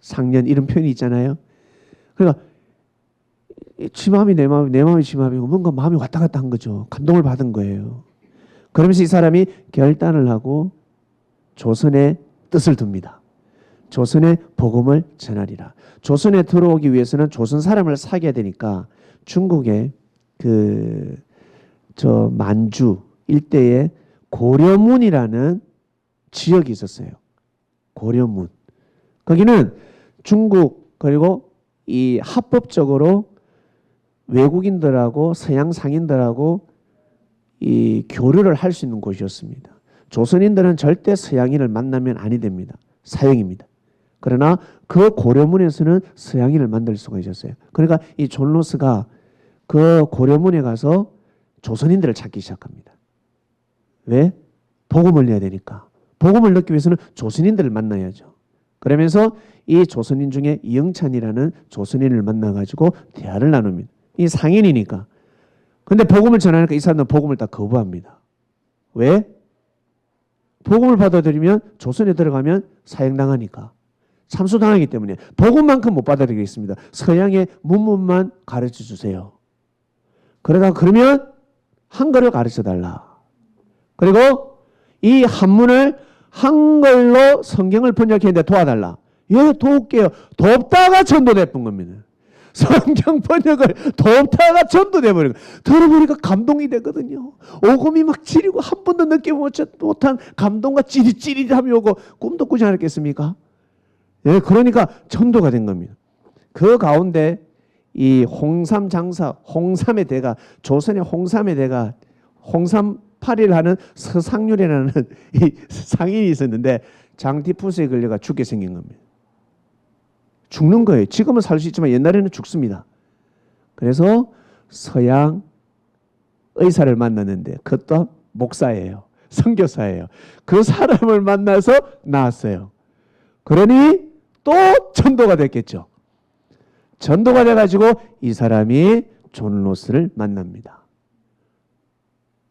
상년 이런 표현이 있잖아요. 그러니까 지 마음이 내 마음이 지 마음이고 뭔가 마음이 왔다 갔다 한 거죠. 감동을 받은 거예요. 그러면서 이 사람이 결단을 하고 조선의 뜻을 둡니다. 조선에 복음을 전하리라. 조선에 들어오기 위해서는 조선 사람을 사귀어야 되니까 중국의 저 만주 일대에 고려문이라는 지역이 있었어요. 고려문. 거기는 중국 그리고 이 합법적으로 외국인들하고 서양 상인들하고 이 교류를 할 수 있는 곳이었습니다. 조선인들은 절대 서양인을 만나면 아니 됩니다. 사형입니다. 그러나 그 고려문에서는 서양인을 만날 수가 있었어요. 그러니까 이 존 로스가 그 고려문에 가서 조선인들을 찾기 시작합니다. 왜? 복음을 내야 되니까. 복음을 넣기 위해서는 조선인들을 만나야죠. 그러면서 이 조선인 중에 이영찬이라는 조선인을 만나가지고 대화를 나눕니다. 이 상인이니까. 근데 복음을 전하니까 이 사람들은 복음을 다 거부합니다. 왜? 복음을 받아들이면 조선에 들어가면 사형당하니까. 참수당하기 때문에 복음만큼 못 받아들이겠습니다. 서양의 문문만 가르쳐 주세요. 그러면 한글을 가르쳐 달라. 그리고 이 한문을 한글로 성경을 번역했는데 도와달라. 예, 도울게요. 돕다가 전도돼본 겁니다. 성경 번역을 돕다가 전도돼 버린 거예요. 들어보니까 감동이 되거든요. 오금이 막 지리고 한 번도 느껴보지 못한 감동과 찌릿찌릿함이 오고 꿈도 꾸지 않았겠습니까? 예, 그러니까 전도가 된 겁니다. 그 가운데 이 홍삼 장사, 홍삼의 대가, 조선의 홍삼의 대가, 홍삼 파리를 하는 서상률이라는 이 상인이 있었는데 장티푸스에 걸려가 죽게 생긴 겁니다. 죽는 거예요. 지금은 살 수 있지만 옛날에는 죽습니다. 그래서 서양 의사를 만났는데 그것도 목사예요. 선교사예요. 그 사람을 만나서 나았어요. 그러니 또 전도가 됐겠죠. 전도가 돼가지고 이 사람이 존 로스를 만납니다.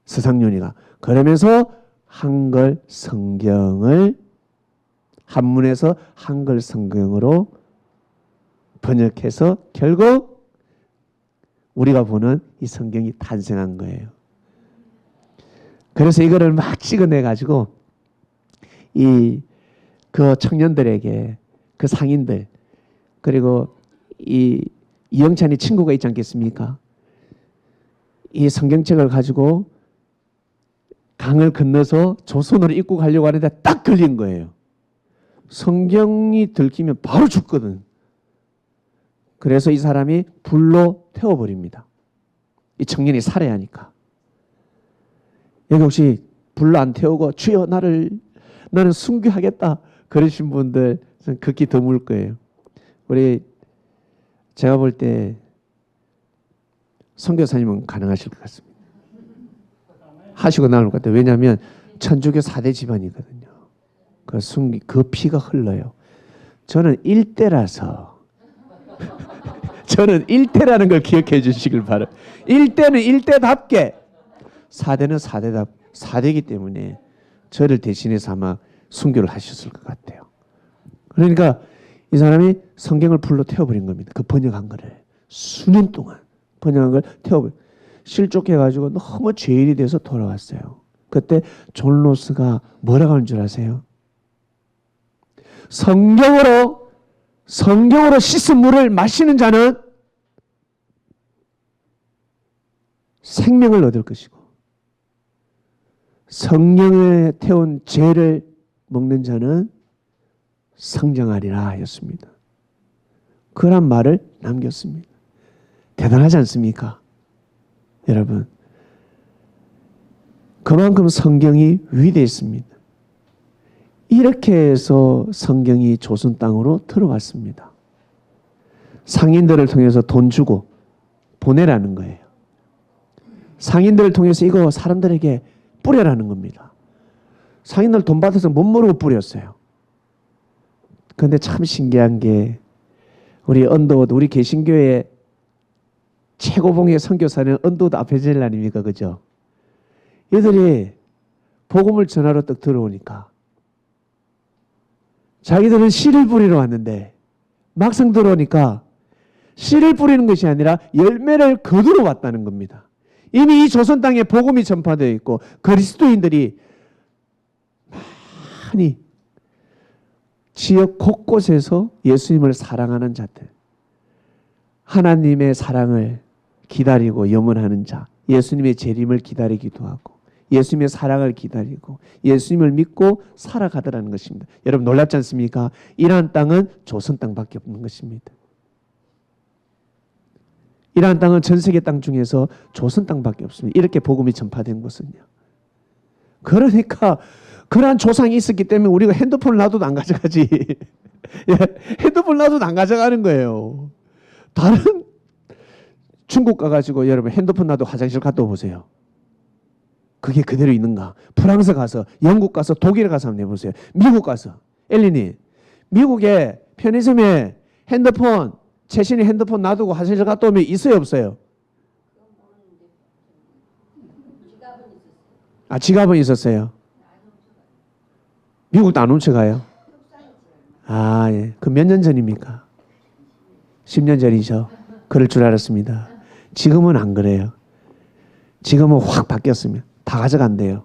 서상윤이가. 그러면서 한글 성경을 한문에서 한글 성경으로 번역해서 결국 우리가 보는 이 성경이 탄생한 거예요. 그래서 이거를 막 찍어내 가지고 그 청년들에게 그 상인들 그리고 이영찬이 친구가 있지 않겠습니까? 이 성경책을 가지고 강을 건너서 조선으로 입국하려고 하는데 딱 걸린 거예요. 성경이 들키면 바로 죽거든. 그래서 이 사람이 불로 태워버립니다. 이 청년이 살아야 하니까. 여기 혹시 불로 안 태우고 주여 나는 순교하겠다 그러신 분들 극히 드물 거예요. 제가 볼 때 선교사님은 가능하실 것 같습니다. 하시고 나올 것 같아요. 왜냐하면 천주교 4대 집안이거든요. 그 피가 흘러요. 저는 일대라서 저는 일대라는 걸 기억해 주시길 바랍니다. 일대는 일대답게 4대는 4대이기 때문에 저를 대신해서 아마 순교를 하셨을 것 같아요. 그러니까 이 사람이 성경을 불로 태워버린 겁니다. 그 번역한 거를 수년 동안 번역한 걸 태워버린 실족해가지고 너무 죄인이 돼서 돌아왔어요. 그때 존 로스가 뭐라고 하는 줄 아세요? 성경으로 씻은 물을 마시는 자는 생명을 얻을 것이고 성령에 태운 죄를 먹는 자는 성장하리라 하였습니다. 그런 말을 남겼습니다. 대단하지 않습니까? 여러분, 그만큼 성경이 위대했습니다. 이렇게 해서 성경이 조선 땅으로 들어왔습니다. 상인들을 통해서 돈 주고 보내라는 거예요. 상인들을 통해서 이거 사람들에게 뿌려라는 겁니다. 상인들 돈 받아서 못 모르고 뿌렸어요. 그런데 참 신기한 게 우리 언더우드, 우리 개신교의 최고봉의 선교사는 언더우드 아페젤 아닙니까? 그죠? 얘들이 복음을 전하러 딱 들어오니까 자기들은 씨를 뿌리러 왔는데 막상 들어오니까 씨를 뿌리는 것이 아니라 열매를 거두러 왔다는 겁니다. 이미 이 조선 땅에 복음이 전파되어 있고 그리스도인들이 많이 지역 곳곳에서 예수님을 사랑하는 자들, 하나님의 사랑을 기다리고 염원하는 자, 예수님의 재림을 기다리기도 하고 예수님의 사랑을 기다리고 예수님을 믿고 살아가더라는 것입니다. 여러분 놀랍지 않습니까? 이러한 땅은 조선 땅밖에 없는 것입니다. 이러한 땅은 전 세계 땅 중에서 조선 땅밖에 없습니다. 이렇게 복음이 전파된 곳은요. 그러니까 그러한 조상이 있었기 때문에 우리가 핸드폰을 놔둬도 안 가져가지. 핸드폰을 놔둬도 안 가져가는 거예요. 다른 중국 가가지고 여러분 핸드폰 놔도 화장실 갔다 오보세요. 그게 그대로 있는가? 프랑스 가서, 영국 가서, 독일 가서 한번 해보세요. 미국 가서. 엘리니, 미국에 편의점에 핸드폰, 최신의 핸드폰 놔두고 화장실 갔다 오면 있어요, 없어요? 아, 지갑은 있었어요. 미국도 안 훔쳐가요? 아, 예. 그 몇 년 전입니까? 10년 전이죠. 그럴 줄 알았습니다. 지금은 안 그래요. 지금은 확 바뀌었으면 다 가져간대요.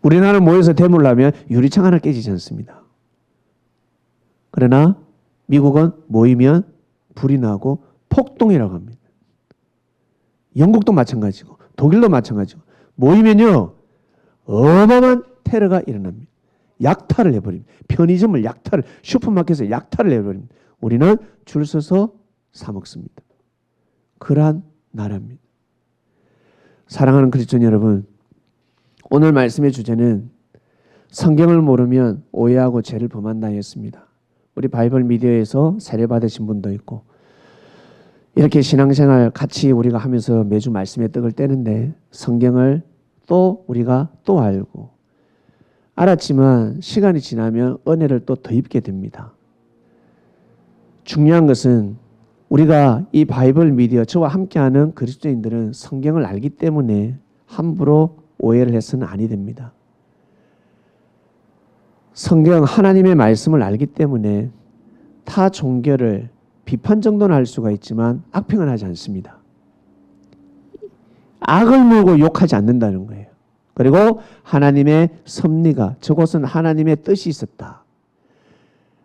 우리나라 모여서 대물라면 유리창 하나 깨지지 않습니다. 그러나 미국은 모이면 불이 나고 폭동이라고 합니다. 영국도 마찬가지고 독일도 마찬가지고 모이면요 어마어마한 테러가 일어납니다. 약탈을 해버립니다. 편의점을 약탈을, 슈퍼마켓에서 약탈을 해버립니다. 우리는 줄 서서 사 먹습니다. 그러한 나라입니다. 사랑하는 그리스도인 여러분, 오늘 말씀의 주제는 성경을 모르면 오해하고 죄를 범한다였습니다. 우리 바이블 미디어에서 세례받으신 분도 있고 이렇게 신앙생활 같이 우리가 하면서 매주 말씀의 떡을 떼는데 성경을 또 우리가 또 알고 알았지만 시간이 지나면 은혜를 또 더 입게 됩니다. 중요한 것은 우리가 이 바이블 미디어 저와 함께하는 그리스도인들은 성경을 알기 때문에 함부로 오해를 해서는 아니 됩니다. 성경 하나님의 말씀을 알기 때문에 타 종교를 비판 정도는 할 수가 있지만 악평은 하지 않습니다. 악을 물고 욕하지 않는다는 거예요. 그리고 하나님의 섭리가, 저곳은 하나님의 뜻이 있었다.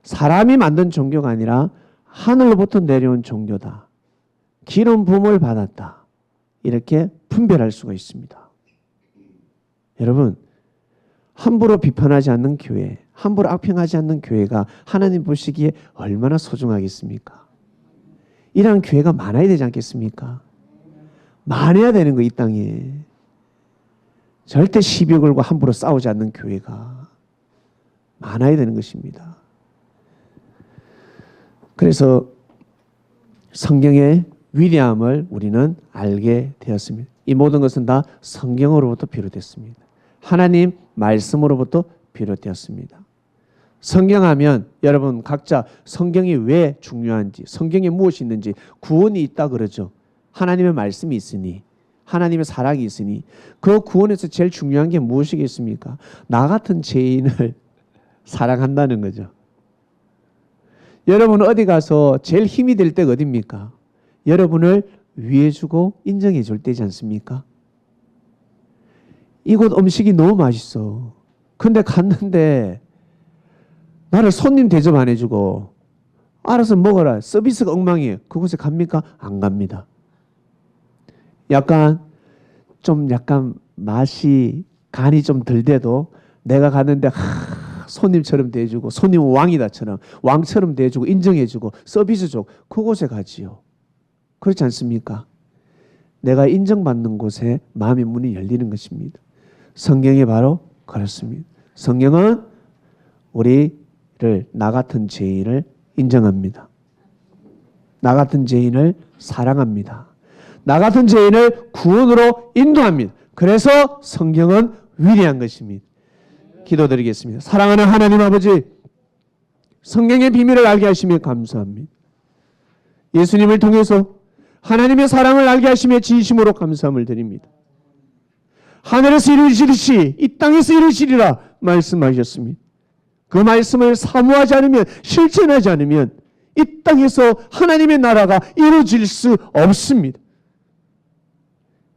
사람이 만든 종교가 아니라 하늘로부터 내려온 종교다. 기름 부음을 받았다. 이렇게 분별할 수가 있습니다. 여러분, 함부로 비판하지 않는 교회, 함부로 악평하지 않는 교회가 하나님 보시기에 얼마나 소중하겠습니까? 이런 교회가 많아야 되지 않겠습니까? 많아야 되는 거, 이 땅에. 절대 시비 걸고 함부로 싸우지 않는 교회가 많아야 되는 것입니다. 그래서 성경의 위대함을 우리는 알게 되었습니다. 이 모든 것은 다 성경으로부터 비롯됐습니다. 하나님 말씀으로부터 비롯되었습니다. 성경하면 여러분 각자 성경이 왜 중요한지, 성경에 무엇이 있는지, 구원이 있다 그러죠. 하나님의 말씀이 있으니, 하나님의 사랑이 있으니, 그 구원에서 제일 중요한 게 무엇이겠습니까? 나 같은 죄인을 사랑한다는 거죠. 여러분 어디 가서 제일 힘이 될 때가 어디입니까? 여러분을 위해주고 인정해줄 때지 않습니까? 이곳 음식이 너무 맛있어. 근데 갔는데 나를 손님 대접 안 해주고 알아서 먹어라. 서비스가 엉망이에요. 그곳에 갑니까? 안 갑니다. 약간 맛이 간이 좀 덜 돼도 내가 갔는데 손님처럼 대해주고 손님은 왕이다처럼 왕처럼 대해주고 인정해주고 서비스 쪽 그곳에 가지요. 그렇지 않습니까? 내가 인정받는 곳에 마음의 문이 열리는 것입니다. 성경이 바로 그렇습니다. 성경은 우리를 나 같은 죄인을 인정합니다. 나 같은 죄인을 사랑합니다. 나 같은 죄인을 구원으로 인도합니다. 그래서 성경은 위대한 것입니다. 기도드리겠습니다. 사랑하는 하나님 아버지, 성경의 비밀을 알게 하시며 감사합니다. 예수님을 통해서 하나님의 사랑을 알게 하시며 진심으로 감사함을 드립니다. 하늘에서 이루시듯이 이 땅에서 이루시리라 말씀하셨습니다. 그 말씀을 사모하지 않으면, 실천하지 않으면 이 땅에서 하나님의 나라가 이루어질 수 없습니다.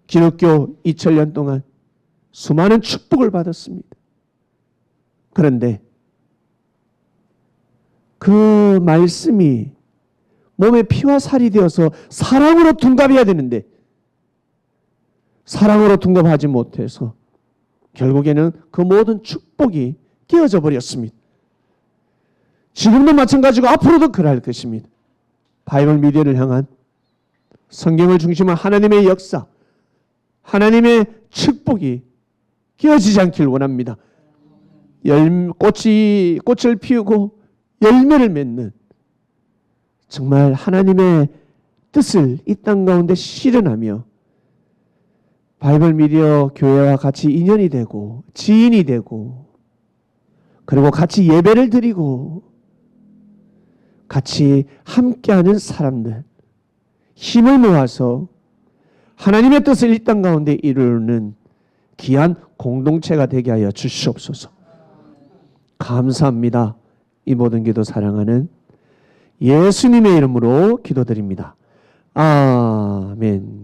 기독교 2000년 동안 수많은 축복을 받았습니다. 그런데 그 말씀이 몸에 피와 살이 되어서 사랑으로 둔갑해야 되는데 사랑으로 둔갑하지 못해서 결국에는 그 모든 축복이 깨어져 버렸습니다. 지금도 마찬가지고 앞으로도 그럴 것입니다. 바이블 미디어를 향한 성경을 중심으로 하나님의 역사, 하나님의 축복이 깨어지지 않길 원합니다. 꽃을 피우고 열매를 맺는 정말 하나님의 뜻을 이 땅 가운데 실현하며 바이블 미디어 교회와 같이 인연이 되고 지인이 되고 그리고 같이 예배를 드리고 같이 함께하는 사람들, 힘을 모아서 하나님의 뜻을 이 땅 가운데 이루는 귀한 공동체가 되게 하여 주시옵소서. 감사합니다. 이 모든 기도 사랑하는 예수님의 이름으로 기도드립니다. 아멘.